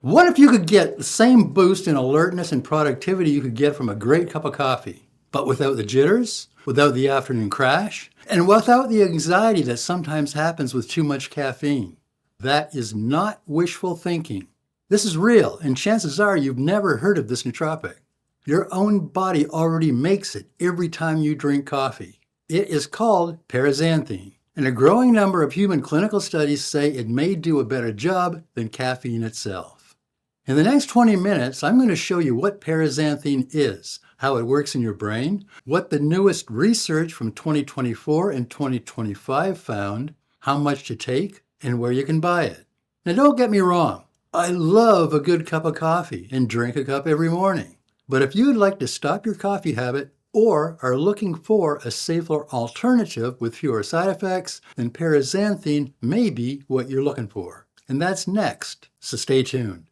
What if you could get the same boost in alertness and productivity you could get from a great cup of coffee, but without the jitters, without the afternoon crash, and without the anxiety that sometimes happens with too much caffeine? That is not wishful thinking. This is real, and chances are you've never heard of this nootropic. Your own body already makes it every time you drink coffee. It is called paraxanthine, and a growing number of human clinical studies say it may do a better job than caffeine itself. In the next 20 minutes, I'm going to show you what paraxanthine is, how it works in your brain, what the newest research from 2024 and 2025 found, how much to take, and where you can buy it. Now don't get me wrong, I love a good cup of coffee and drink a cup every morning. But if you'd like to stop your coffee habit or are looking for a safer alternative with fewer side effects, then paraxanthine may be what you're looking for. And that's next, so stay tuned.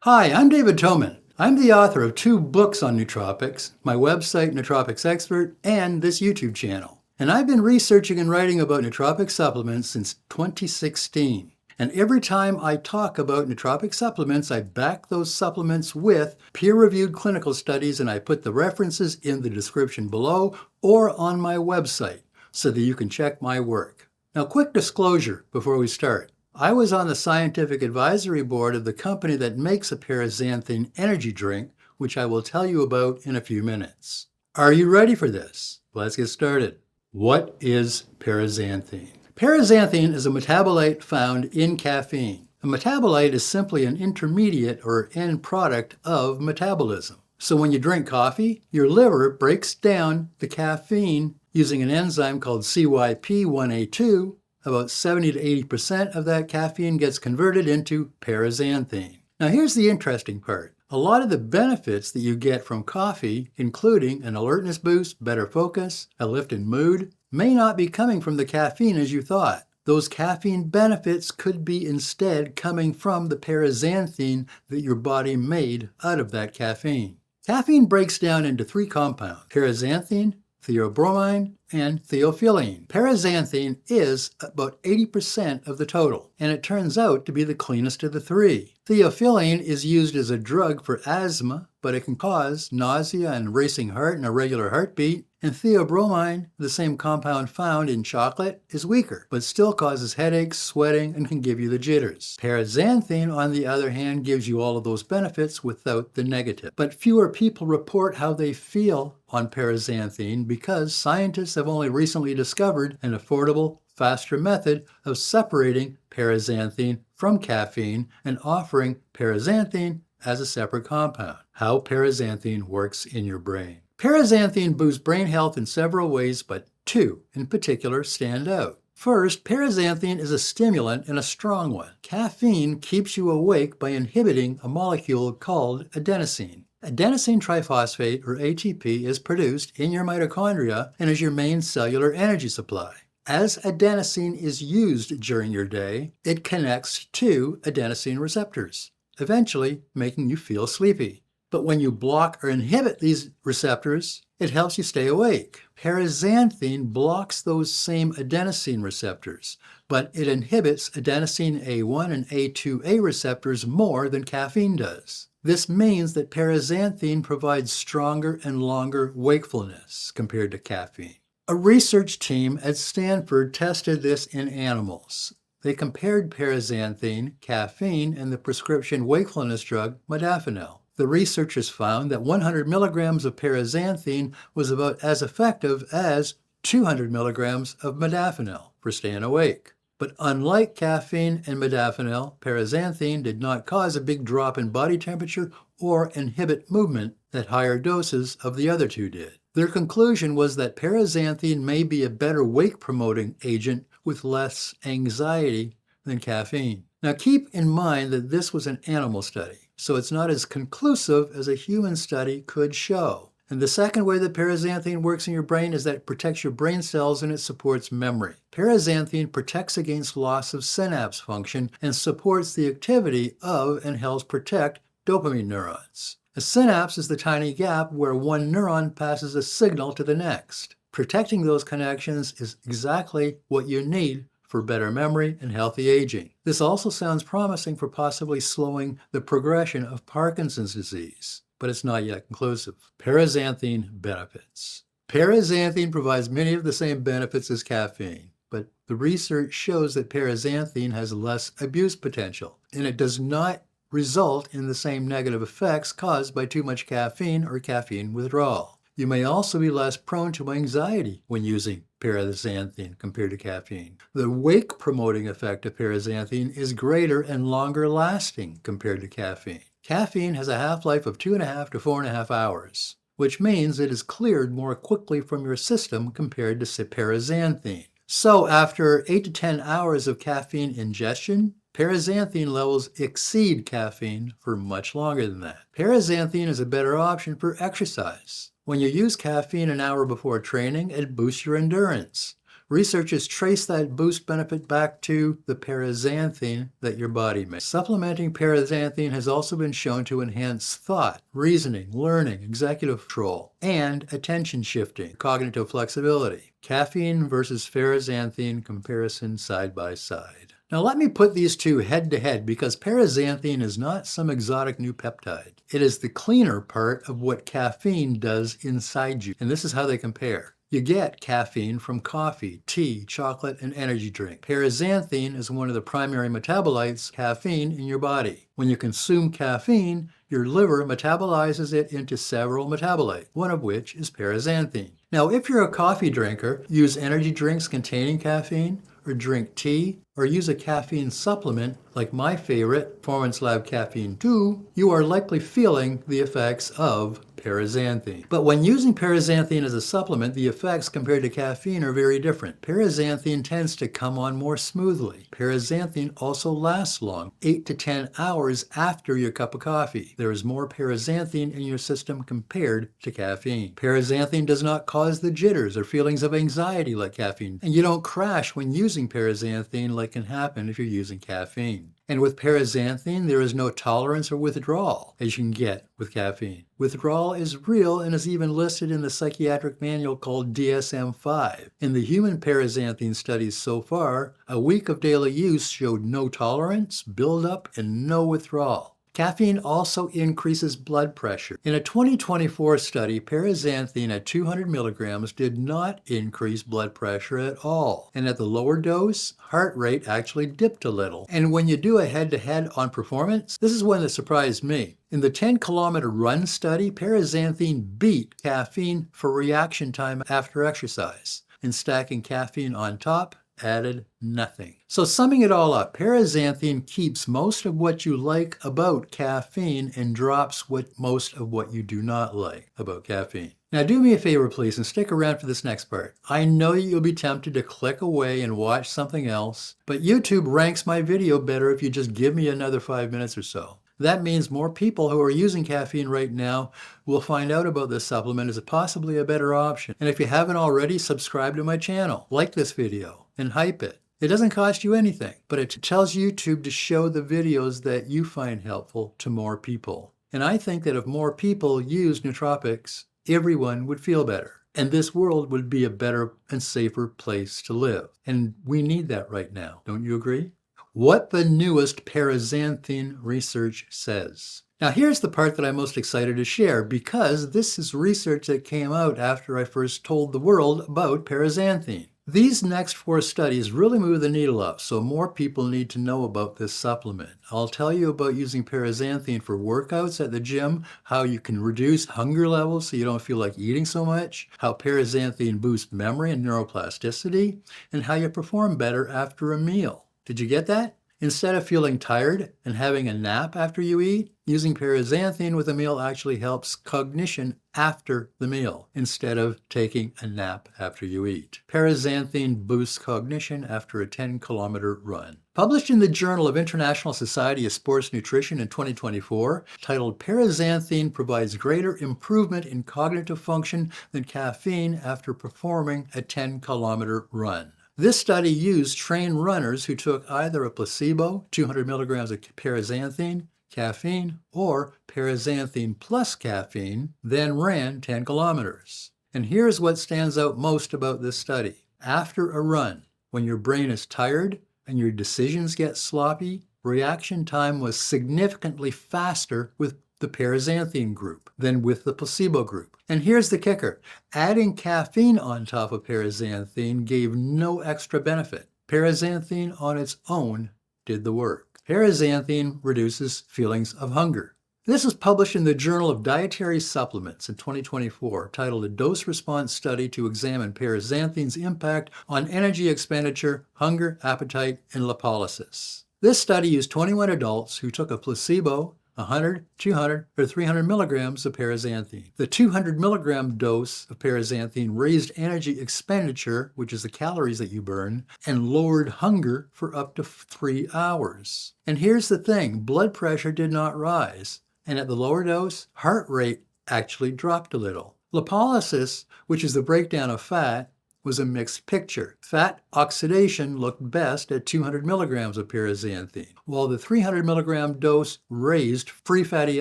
Hi, I'm David Toman. I'm the author of 2 books on nootropics, my website Nootropics Expert, and this YouTube channel. And I've been researching and writing about nootropic supplements since 2016. And every time I talk about nootropic supplements, I back those supplements with peer-reviewed clinical studies, and I put the references in the description below or on my website so that you can check my work. Now, quick disclosure before we start. I was on the scientific advisory board of the company that makes a paraxanthine energy drink, which I will tell you about in a few minutes. Are you ready for this? Let's get started. What is paraxanthine? Paraxanthine is a metabolite found in caffeine. A metabolite is simply an intermediate or end product of metabolism. So when you drink coffee, your liver breaks down the caffeine using an enzyme called CYP1A2. About 70 to 80% of that caffeine gets converted into paraxanthine. Now here's the interesting part. A lot of the benefits that you get from coffee, including an alertness boost, better focus, a lift in mood, may not be coming from the caffeine as you thought. Those caffeine benefits could be instead coming from the paraxanthine that your body made out of that caffeine. Caffeine breaks down into 3 compounds: paraxanthine, theobromine, and theophylline. Paraxanthine is about 80% of the total, and it turns out to be the cleanest of the 3. Theophylline is used as a drug for asthma, but it can cause nausea and racing heart and irregular heartbeat. And theobromine, the same compound found in chocolate, is weaker, but still causes headaches, sweating, and can give you the jitters. Paraxanthine, on the other hand, gives you all of those benefits without the negative. But fewer people report how they feel on paraxanthine because scientists have only recently discovered an affordable, faster method of separating paraxanthine from caffeine and offering paraxanthine as a separate compound. How paraxanthine works in your brain. Paraxanthine boosts brain health in several ways, but 2 in particular stand out. First, paraxanthine is a stimulant and a strong one. Caffeine keeps you awake by inhibiting a molecule called adenosine. Adenosine triphosphate, or ATP, is produced in your mitochondria and is your main cellular energy supply. As adenosine is used during your day, it connects to adenosine receptors, eventually making you feel sleepy. But when you block or inhibit these receptors, it helps you stay awake. Paraxanthine blocks those same adenosine receptors, but it inhibits adenosine A1 and A2A receptors more than caffeine does. This means that paraxanthine provides stronger and longer wakefulness compared to caffeine. A research team at Stanford tested this in animals. They compared paraxanthine, caffeine, and the prescription wakefulness drug modafinil. The researchers found that 100 milligrams of paraxanthine was about as effective as 200 milligrams of modafinil for staying awake. But unlike caffeine and modafinil, paraxanthine did not cause a big drop in body temperature or inhibit movement that higher doses of the other 2 did. Their conclusion was that paraxanthine may be a better wake-promoting agent with less anxiety than caffeine. Now keep in mind that this was an animal study, so it's not as conclusive as a human study could show. And the second way that paraxanthine works in your brain is that it protects your brain cells and it supports memory. Paraxanthine protects against loss of synapse function and supports the activity of and helps protect dopamine neurons. A synapse is the tiny gap where one neuron passes a signal to the next. Protecting those connections is exactly what you need for better memory and healthy aging. This also sounds promising for possibly slowing the progression of Parkinson's disease, but it's not yet conclusive. Paraxanthine benefits. Paraxanthine provides many of the same benefits as caffeine, but the research shows that paraxanthine has less abuse potential, and it does not result in the same negative effects caused by too much caffeine or caffeine withdrawal. You may also be less prone to anxiety when using paraxanthine compared to caffeine. The wake-promoting effect of paraxanthine is greater and longer lasting compared to caffeine. Caffeine has a half-life of 2.5 to 4.5 hours, which means it is cleared more quickly from your system compared to paraxanthine. So after 8 to 10 hours of caffeine ingestion, paraxanthine levels exceed caffeine for much longer than that. Paraxanthine is a better option for exercise. When you use caffeine an hour before training, it boosts your endurance. Researchers trace that boost benefit back to the paraxanthine that your body makes. Supplementing paraxanthine has also been shown to enhance thought, reasoning, learning, executive control, and attention shifting, cognitive flexibility. Caffeine versus paraxanthine comparison side by side. Now let me put these two head to head because paraxanthine is not some exotic new peptide. It is the cleaner part of what caffeine does inside you, and this is how they compare. You get caffeine from coffee, tea, chocolate, and energy drink. Paraxanthine is one of the primary metabolites of caffeine in your body. When you consume caffeine, your liver metabolizes it into several metabolites, one of which is paraxanthine. Now, if you're a coffee drinker, use energy drinks containing caffeine, or drink tea, or use a caffeine supplement like my favorite, Performance Lab Caffeine 2, you are likely feeling the effects of paraxanthine. But when using paraxanthine as a supplement, the effects compared to caffeine are very different. Paraxanthine tends to come on more smoothly. Paraxanthine also lasts long, 8 to 10 hours after your cup of coffee. There is more paraxanthine in your system compared to caffeine. Paraxanthine does not cause the jitters or feelings of anxiety like caffeine, and you don't crash when using paraxanthine like can happen if you're using caffeine. And with paraxanthine, there is no tolerance or withdrawal, as you can get with caffeine. Withdrawal is real and is even listed in the psychiatric manual called DSM-5. In the human paraxanthine studies so far, a week of daily use showed no tolerance, buildup, and no withdrawal. Caffeine also increases blood pressure. In a 2024 study, paraxanthine at 200 milligrams did not increase blood pressure at all. And at the lower dose, heart rate actually dipped a little. And when you do a head-to-head on performance, this is one that surprised me. In the 10-kilometer run study, paraxanthine beat caffeine for reaction time after exercise. And stacking caffeine on top added nothing. So summing it all up, paraxanthine keeps most of what you like about caffeine and drops most of what you do not like about caffeine. Now do me a favor please and stick around for this next part. I know you'll be tempted to click away and watch something else, but YouTube ranks my video better if you just give me another 5 minutes or so. That means more people who are using caffeine right now will find out about this supplement as possibly a better option. And if you haven't already, subscribe to my channel, like this video, and hype it. It doesn't cost you anything, but it tells YouTube to show the videos that you find helpful to more people. And I think that if more people use nootropics, everyone would feel better. And this world would be a better and safer place to live. And we need that right now. Don't you agree? What the newest paraxanthine research says. Now here's the part that I'm most excited to share because this is research that came out after I first told the world about paraxanthine. These next 4 studies really move the needle up, so more people need to know about this supplement. I'll tell you about using paraxanthine for workouts at the gym, how you can reduce hunger levels so you don't feel like eating so much, how paraxanthine boosts memory and neuroplasticity, and how you perform better after a meal. Did you get that? Instead of feeling tired and having a nap after you eat, using paraxanthine with a meal actually helps cognition after the meal instead of taking a nap after you eat. Paraxanthine boosts cognition after a 10-kilometer run. Published in the Journal of International Society of Sports Nutrition in 2024, titled Paraxanthine provides greater improvement in cognitive function than caffeine after performing a 10-kilometer run. This study used trained runners who took either a placebo, 200 milligrams of paraxanthine, caffeine, or paraxanthine plus caffeine, then ran 10 kilometers. And here's what stands out most about this study. After a run, When your brain is tired and your decisions get sloppy, reaction time was significantly faster with the paraxanthine group than with the placebo group. And here's the kicker. Adding caffeine on top of paraxanthine gave no extra benefit. Paraxanthine on its own did the work. Paraxanthine reduces feelings of hunger. This was published in the Journal of Dietary Supplements in 2024, titled A Dose-Response Study to Examine Paraxanthine's Impact on Energy Expenditure, Hunger, Appetite, and Lipolysis. This study used 21 adults who took a placebo, 100, 200, or 300 milligrams of paraxanthine. The 200 milligram dose of paraxanthine raised energy expenditure, which is the calories that you burn, and lowered hunger for up to 3 hours. And here's the thing, blood pressure did not rise. And at the lower dose, heart rate actually dropped a little. Lipolysis, which is the breakdown of fat, was a mixed picture. Fat oxidation looked best at 200 milligrams of paraxanthine, while the 300 milligram dose raised free fatty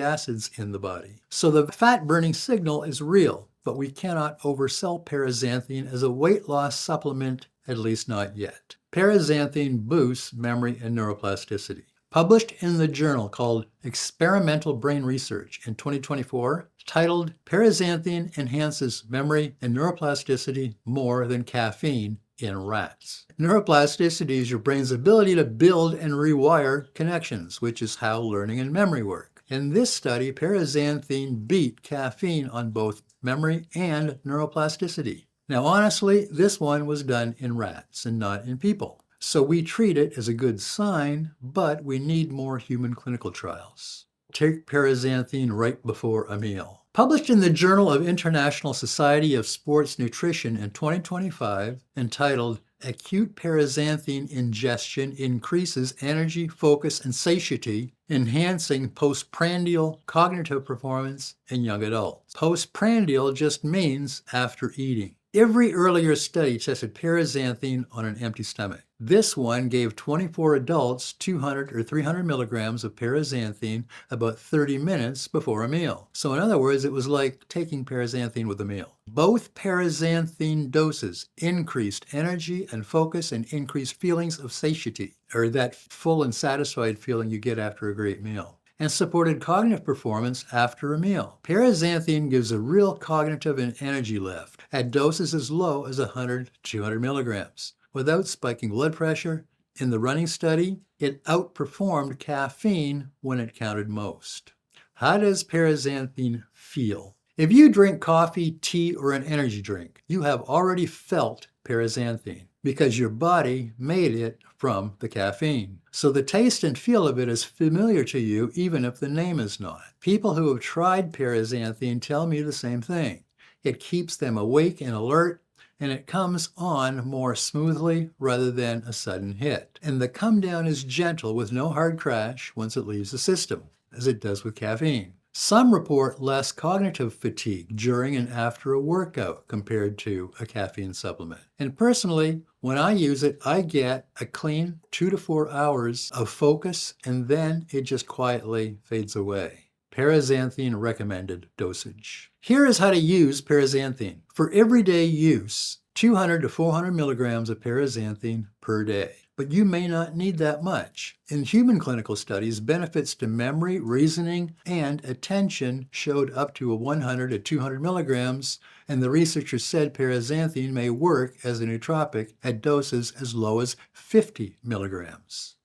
acids in the body. So the fat burning signal is real, but we cannot oversell paraxanthine as a weight loss supplement, at least not yet. Paraxanthine boosts memory and neuroplasticity. Published in the journal called Experimental Brain Research in 2024, titled Paraxanthine Enhances Memory and Neuroplasticity More Than Caffeine in Rats. Neuroplasticity is your brain's ability to build and rewire connections, which is how learning and memory work. In this study, paraxanthine beat caffeine on both memory and neuroplasticity. Now, honestly, this one was done in rats and not in people. So we treat it as a good sign, but we need more human clinical trials. Take paraxanthine right before a meal. Published in the Journal of International Society of Sports Nutrition in 2025, entitled Acute Paraxanthine Ingestion Increases Energy, Focus, and Satiety, Enhancing Postprandial Cognitive Performance in Young Adults. Postprandial just means after eating. Every earlier study tested paraxanthine on an empty stomach. This one gave 24 adults 200 or 300 milligrams of paraxanthine about 30 minutes before a meal. So in other words, it was like taking paraxanthine with a meal. Both paraxanthine doses increased energy and focus and increased feelings of satiety, or that full and satisfied feeling you get after a great meal, and supported cognitive performance after a meal. Paraxanthine gives a real cognitive and energy lift at doses as low as 100 to 200 milligrams. Without spiking blood pressure, in the running study, it outperformed caffeine when it counted most. How does paraxanthine feel? If you drink coffee, tea, or an energy drink, you have already felt paraxanthine because your body made it from the caffeine. So the taste and feel of it is familiar to you even if the name is not. People who have tried paraxanthine tell me the same thing. It keeps them awake and alert, and it comes on more smoothly rather than a sudden hit. And the come down is gentle with no hard crash once it leaves the system, as it does with caffeine. Some report less cognitive fatigue during and after a workout compared to a caffeine supplement. And personally, when I use it, I get a clean 2 to 4 hours of focus, and then it just quietly fades away. Paraxanthine recommended dosage. Here is how to use paraxanthine. For everyday use, 200 to 400 milligrams of paraxanthine per day. But you may not need that much. In human clinical studies, benefits to memory, reasoning, and attention showed up to 100 to 200 milligrams, and the researchers said paraxanthine may work as a nootropic at doses as low as 50 milligrams.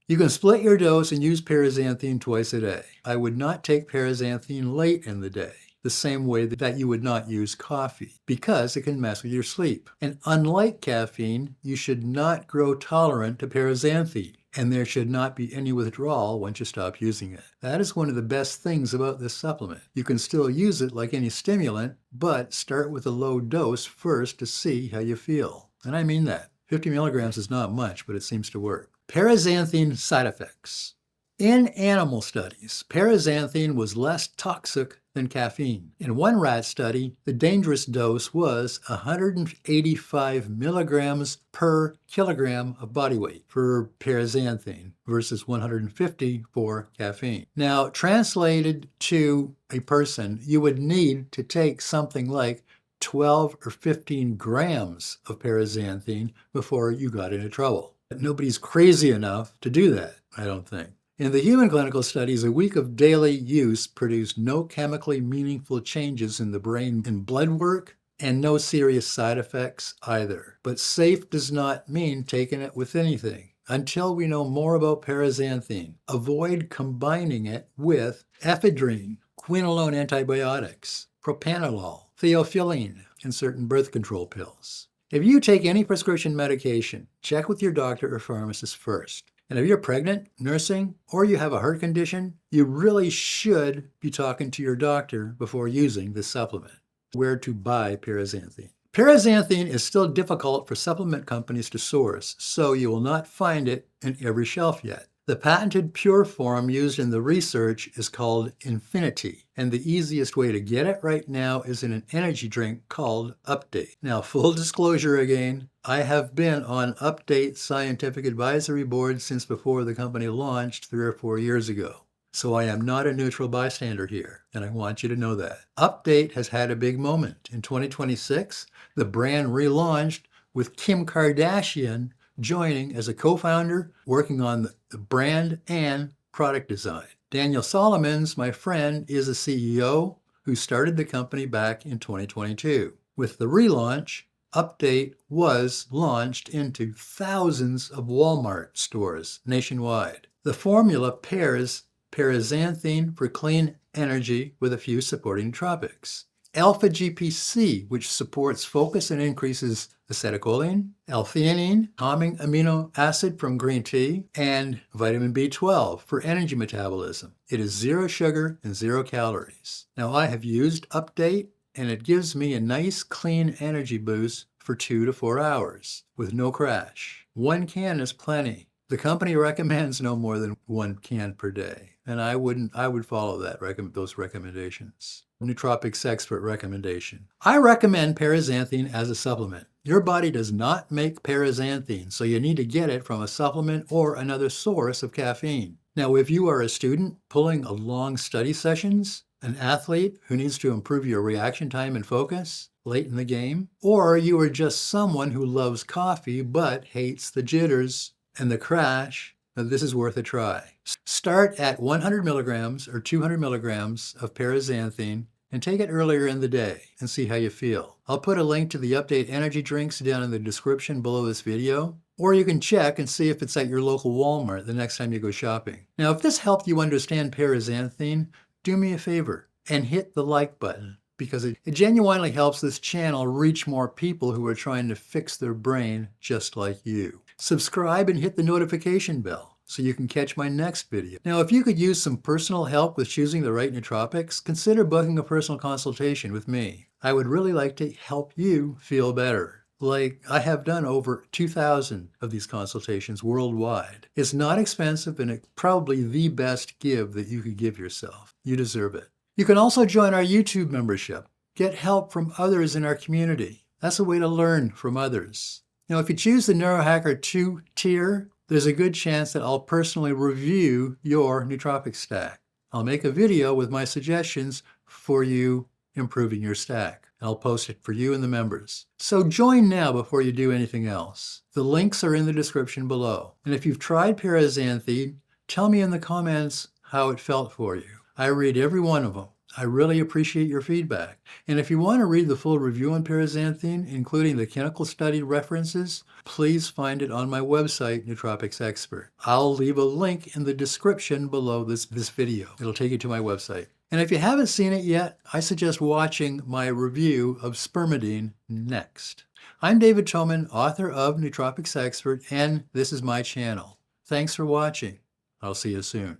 You can split your dose and use paraxanthine twice a day. I would not take paraxanthine late in the day, the same way that you would not use coffee, because it can mess with your sleep. And unlike caffeine, you should not grow tolerant to paraxanthine, and there should not be any withdrawal once you stop using it. That is one of the best things about this supplement. You can still use it like any stimulant, but start with a low dose first to see how you feel. And I mean that. 50 milligrams is not much, but it seems to work. Paraxanthine side effects. In animal studies, paraxanthine was less toxic than caffeine. In one rat study, the dangerous dose was 185 milligrams per kilogram of body weight for paraxanthine versus 150 for caffeine. Now, translated to a person, you would need to take something like 12 or 15 grams of paraxanthine before you got into trouble. But nobody's crazy enough to do that, I don't think. In the human clinical studies, a week of daily use produced no chemically meaningful changes in the brain and blood work, and no serious side effects either. But safe does not mean taking it with anything. Until we know more about paraxanthine, avoid combining it with ephedrine, quinolone antibiotics, propranolol, theophylline, and certain birth control pills. If you take any prescription medication, check with your doctor or pharmacist first. And if you're pregnant, nursing, or you have a heart condition, you really should be talking to your doctor before using this supplement. Where to buy paraxanthine? Paraxanthine is still difficult for supplement companies to source, so you will not find it in every shelf yet. The patented pure form used in the research is called Infinity, and the easiest way to get it right now is in an energy drink called Update. Now, full disclosure again, I have been on Update Scientific Advisory Board since before the company launched 3 or 4 years ago. So I am not a neutral bystander here, and I want you to know that. Update has had a big moment. In 2026, the brand relaunched with Kim Kardashian joining as a co-founder, working on the brand and product design. Daniel Solomons, my friend, is a CEO who started the company back in 2022. With the relaunch, Update was launched into thousands of Walmart stores nationwide. The formula pairs paraxanthine for clean energy with a few supporting nootropics. Alpha-GPC, which supports focus and increases acetylcholine, L-theanine, calming amino acid from green tea, and vitamin B12 for energy metabolism. It is 0 sugar and 0 calories. Now, I have used Update, and it gives me a nice clean energy boost for 2 to 4 hours with no crash. 1 can is plenty. The company recommends no more than 1 can per day, and I would follow those recommendations. Nootropics Expert recommendation. I recommend paraxanthine as a supplement. Your body does not make paraxanthine, so you need to get it from a supplement or another source of caffeine. Now, if you are a student pulling long study sessions, an athlete who needs to improve your reaction time and focus late in the game, or you are just someone who loves coffee but hates the jitters and the crash, now this is worth a try. Start at 100 milligrams or 200 milligrams of paraxanthine and take it earlier in the day and see how you feel. I'll put a link to the Update energy drinks down in the description below this video, or you can check and see if it's at your local Walmart the next time you go shopping. Now, if this helped you understand paraxanthine, do me a favor and hit the like button, because it genuinely helps this channel reach more people who are trying to fix their brain just like you. Subscribe and hit the notification bell so you can catch my next video. Now, if you could use some personal help with choosing the right nootropics, consider booking a personal consultation with me. I would really like to help you feel better. Like, I have done over 2,000 of these consultations worldwide. It's not expensive, and it's probably the best give that you could give yourself. You deserve it. You can also join our YouTube membership. Get help from others in our community. That's a way to learn from others. Now, if you choose the Neurohacker 2 tier, there's a good chance that I'll personally review your nootropic stack. I'll make a video with my suggestions for you improving your stack. I'll post it for you and the members. So join now before you do anything else. The links are in the description below. And if you've tried paraxanthine, tell me in the comments how it felt for you. I read every one of them. I really appreciate your feedback. And if you want to read the full review on paraxanthine, including the clinical study references, please find it on my website, Nootropics Expert. I'll leave a link in the description below this video. It'll take you to my website. And if you haven't seen it yet, I suggest watching my review of spermidine next. I'm David Toman, author of Nootropics Expert, and this is my channel. Thanks for watching. I'll see you soon.